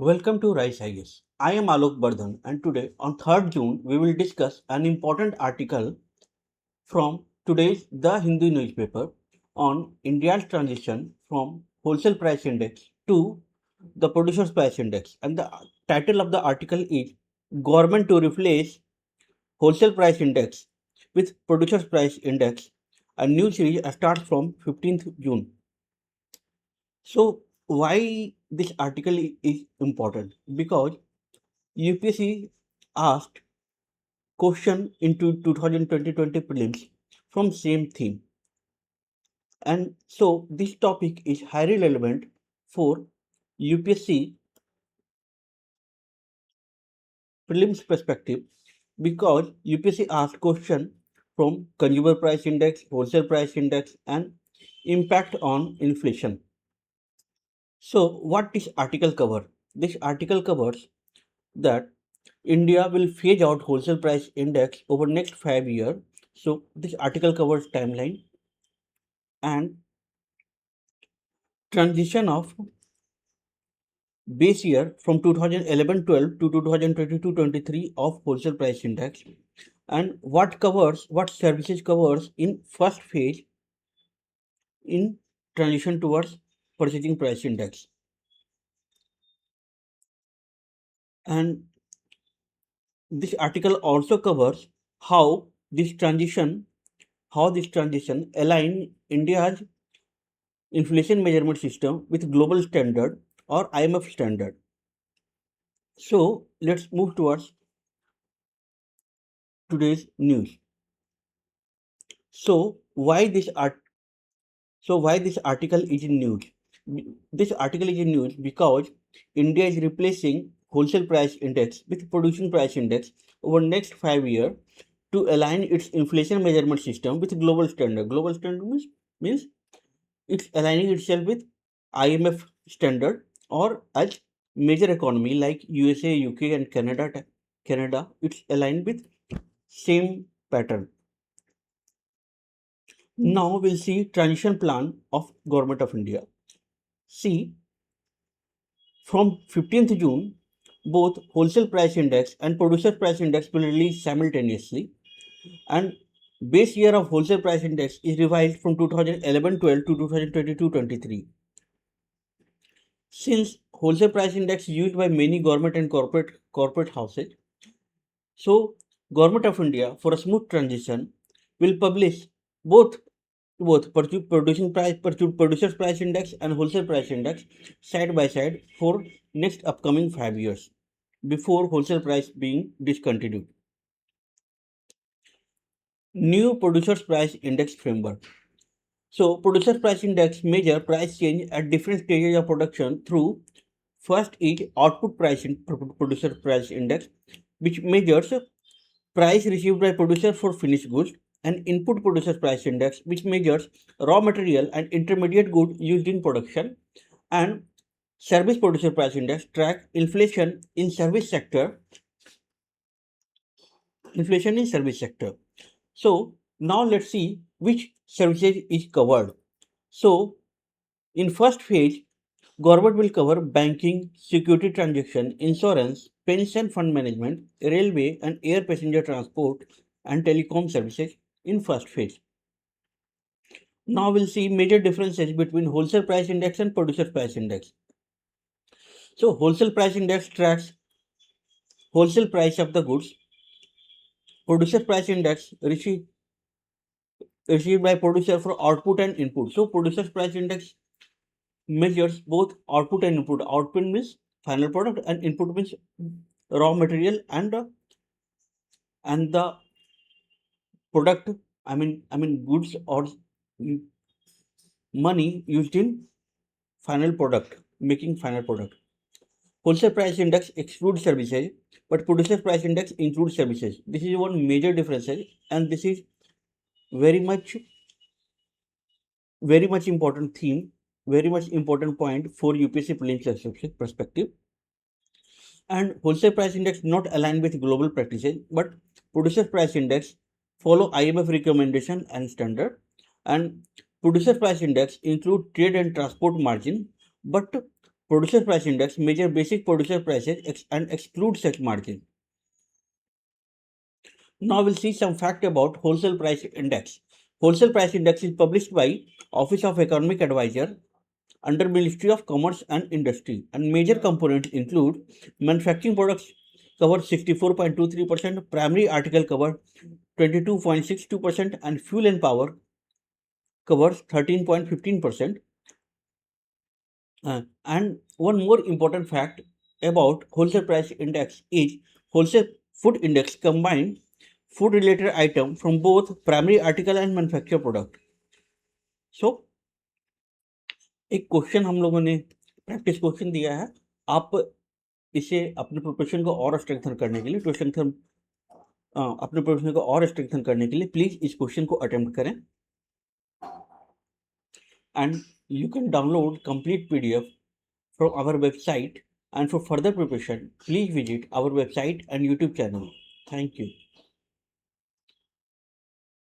Welcome to Rice IS. I am Alok Bardhan and today on 3rd June we will discuss an important article from today's The Hindu newspaper on India's transition from Wholesale Price Index to the Producers Price Index, and the title of the article is Government to Replace Wholesale Price Index with Producers Price Index. A new series starts from 15th June. So why this article is important? Because UPSC asked question into 2020 prelims from same theme, and so this topic is highly relevant for UPSC prelims perspective because UPSC asked question from consumer price index, wholesale price index, and impact on inflation. So what this article cover? This article covers that India will phase out wholesale price index over next 5 years. So this article covers timeline and transition of base year from 2011-12 to 2022-23 of wholesale price index, and what services covers in first phase in transition towards purchasing price index. And this article also covers how this transition align India's inflation measurement system with global standard or IMF standard. So let's move towards today's news. So why this article is in news? This article is in news because India is replacing wholesale price index with producing price index over next 5 years to align its inflation measurement system with global standard. Global standard means it's aligning itself with IMF standard, or as major economy like USA, UK, and Canada, it's aligned with same pattern. Now we'll see transition plan of Government of India. See, from 15th June, both wholesale price index and producer price index will release simultaneously, and base year of wholesale price index is revised from 2011-12 to 2022-23. Since wholesale price index is used by many government and corporate houses, so Government of India, for a smooth transition, will publish both producers price index and wholesale price index side by side for next upcoming 5 years before wholesale price being discontinued. New producers price index framework. So producers price index measure price change at different stages of production through first is output price producer price index, which measures price received by producer for finished goods, and input producer price index, which measures raw material and intermediate goods used in production, and service producer price index track inflation in service sector. So now let's see which services is covered. So in first phase, government will cover banking, security transaction, insurance, pension fund management, railway and air passenger transport, and telecom services in first phase. Now we'll see major differences between wholesale price index and producer price index. So wholesale price index tracks wholesale price of the goods. Producer price index received by producer for output and input. So producer price index measures both output and input. Output means final product and input means raw material and the product, goods or money used in final product, making final product. Wholesale price index excludes services, but producer price index includes services. This is one major difference, and this is very much important theme, very much important point for UPSC prelims perspective. And wholesale price index not aligned with global practices, but producer price index follow IMF recommendation and standard, and producer price index include trade and transport margin, but Producer Price Index measure basic producer prices and exclude such margin. Now we'll see some fact about Wholesale Price Index. Wholesale Price Index is published by Office of Economic Advisor under Ministry of Commerce and Industry, and major components include manufacturing products cover 64.23%, primary article cover 22.62%, and fuel and power covers 13.15%. And one more important fact about wholesale price index is wholesale food index combine food related item from both primary article and manufactured product. So एक question हम लोगों ने practice question दिया है, आप इसे अपने preparation को और स्ट्रेंथन करने के लिए अपने प्रिपरेशन को और स्ट्रेंथन करने के लिए प्लीज इस क्वेश्चन को अटेम्प्ट करें and you can download complete PDF from our website, and for further preparation please visit our website and YouTube channel. Thank you.